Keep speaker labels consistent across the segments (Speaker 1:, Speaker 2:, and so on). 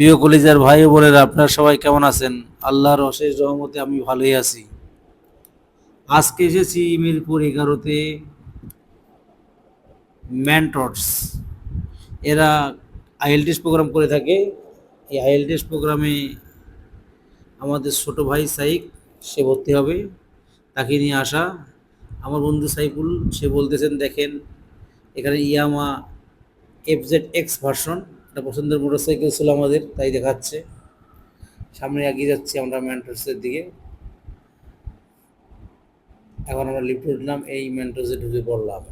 Speaker 1: প্রিয় কলিজার ভাই ও বোনেরা, আপনারা সবাই কেমন আছেন? আল্লাহর অশেষ রহমতে আমি ভালোই আছি। আজকে এসেছি মিরপুর 11-তে ম্যান্টরস। এরা আইএলটিএস প্রোগ্রাম করে থাকে। এই আইএলটিএস প্রোগ্রামে আমাদের ছোট ভাই সাইক, সে ভর্তি হবে, তাকে নিয়ে আসা। আমার বন্ধু সাইফুল, সে বলতেছেন দেখেন এখানে ইয়ামা FZ-X ভার্সন, একটা পছন্দের মোটরসাইকেল ছিল আমাদের, তাই দেখাচ্ছে। সামনে এগিয়ে যাচ্ছি আমরা ম্যান্টরসের দিকে। এখন আমরা লিফটে উঠলাম, এই মেন্টসে ঢুকে পড়লাম।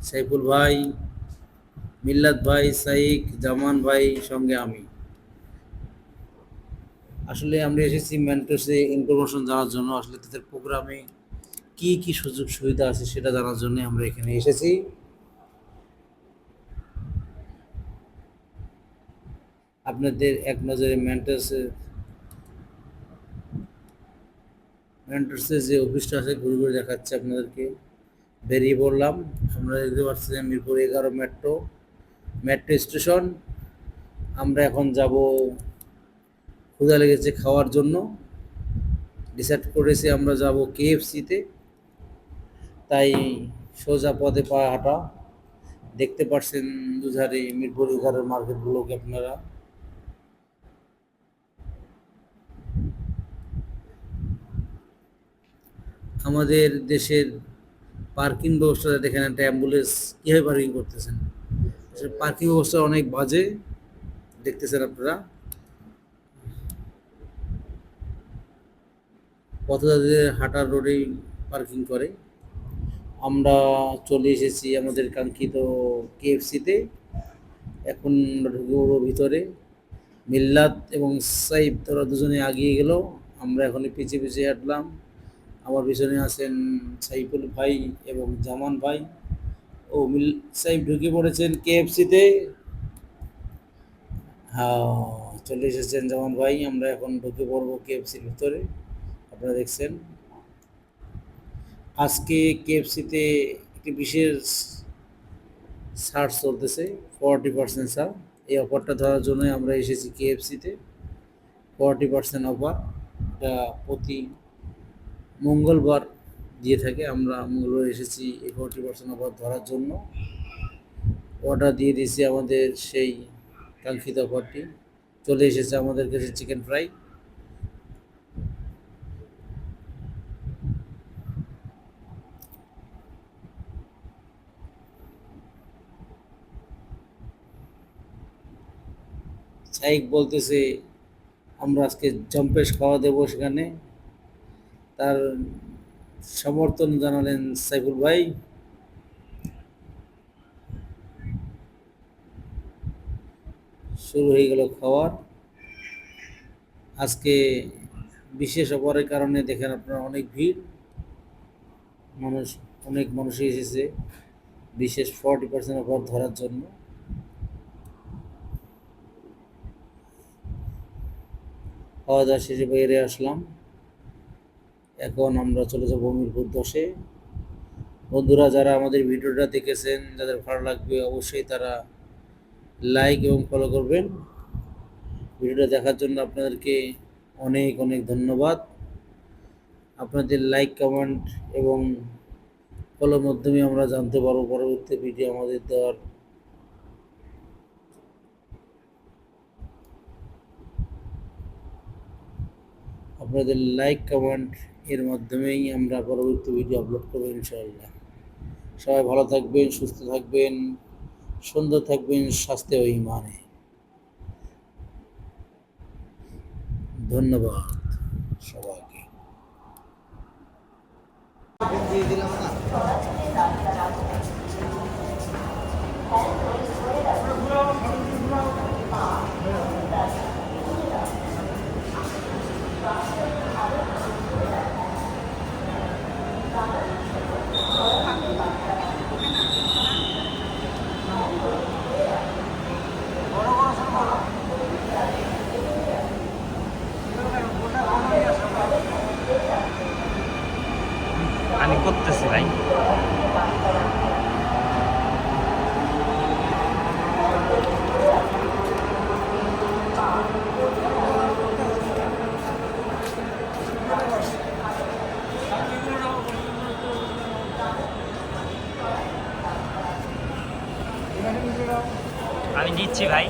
Speaker 1: সাইফুল ভাই, মিল্লাত ভাই, সাইক, জামান ভাই, সঙ্গে আমি। আসলে আমরা এসেছি মেন্টসে ইনফরমেশন জানার জন্য। আসলে তাদের প্রোগ্রামে কি কি সুযোগ সুবিধা আছে সেটা জানার জন্য আমরা এখানে এসেছি। আপনাদের এক নজরে মেন্টসে যে অফিসটা আছে ঘুরে ঘুরে দেখাচ্ছে আপনাদেরকে। বেরিয়ে পড়লাম। আমরা দেখতে পাচ্ছি মিরপুর 11 মেট্রো স্টেশন। আমরা এখন যাব, ক্ষুধা লেগেছে খাওয়ার জন্য। ডিসাইড করেছি আমরা যাব KFC-তে। তাই সোজা পথে পা হাঁটা। দেখতে পাচ্ছেন দুধারে মিরপুর 11 মার্কেটগুলোকে আপনারা। আমাদের দেশের পার্কিং ব্যবস্থাটা দেখেন, একটা অ্যাম্বুলেন্স কীভাবে পার্কিং করতেছেন। পার্কিং ব্যবস্থা অনেক বাজে, দেখতেছেন আপনারা। পথচারীদের হাঁটার রোডেই পার্কিং করে। আমরা চলে এসেছি আমাদের কাঙ্ক্ষিত KFC-তে। এখন আমরা ঢুকে পড়বো ভিতরে। মিল্লাত এবং সাইফ তোরা দুজনে আগিয়ে গেল, আমরা এখন পিছিয়ে পিছিয়ে হাঁটলাম। আমার পিছনে আছেন সাইফুল ভাই এবং জামান ভাই। ও সাইফ ঢুকে পড়েছেন KFC-তে। হ্যাঁ, চলে এসেছেন জামান ভাই। আমরা এখন ঢুকে পড়বো KFC-র ভিতরে। আপনারা দেখছেন আজকে KFC-তে একটি বিশেষ ছাড় চলতেছে, 40% ছাড়। এই অফারটা ধরার জন্যই আমরা এসেছি KFC-তে। 40% অফার, এটা প্রতি মঙ্গলবার দিয়ে থাকে। আমরা মঙ্গলবার এসেছি এই 40% অফার ধরার জন্য। অর্ডার দিয়ে দিয়েছি আমাদের সেই কাঙ্ক্ষিত অফারটি। চলে এসেছে আমাদের কাছে চিকেন ফ্রাই। সাইক বলতেছে আমরা আজকে জম্পেশ খাওয়া দেবো সেখানে। তার সমর্থন জানালেন সাইফুল ভাই। শুরু হয়ে গেল খাওয়ার। আজকে বিশেষ অফারের কারণে দেখেন আপনারা অনেক ভিড় মানুষ, অনেক মানুষই এসেছে বিশেষ 40% অফার ধরার জন্য। খাওয়া দাওয়া শেষে বাইরে আসলাম। এখন আমরা চলে যাবো মিরপুর 10-এ। বন্ধুরা, যারা আমাদের ভিডিওটা দেখেছেন, যাদের ভালো লাগবে অবশ্যই তারা লাইক এবং ফলো করবেন। ভিডিওটা দেখার জন্য আপনাদেরকে অনেক অনেক ধন্যবাদ। আপনাদের লাইক, কমেন্ট এবং ফলোর মাধ্যমে আমরা জানতে পারবো পরবর্তী ভিডিও আমাদের দেওয়ার। আপনাদের লাইক, কমেন্ট এর মাধ্যমেই আমরা পরবর্তী ভিডিও আপলোড করবো ইনশাআল্লাহ। সবাই ভালো থাকবেন, সুস্থ থাকবেন, সুন্দর থাকবেন, স্বাস্থ্য ও ইমানে। ধন্যবাদ সবাইকে।
Speaker 2: আমি করতেছি ভাই। আমি দিচ্ছি ভাই।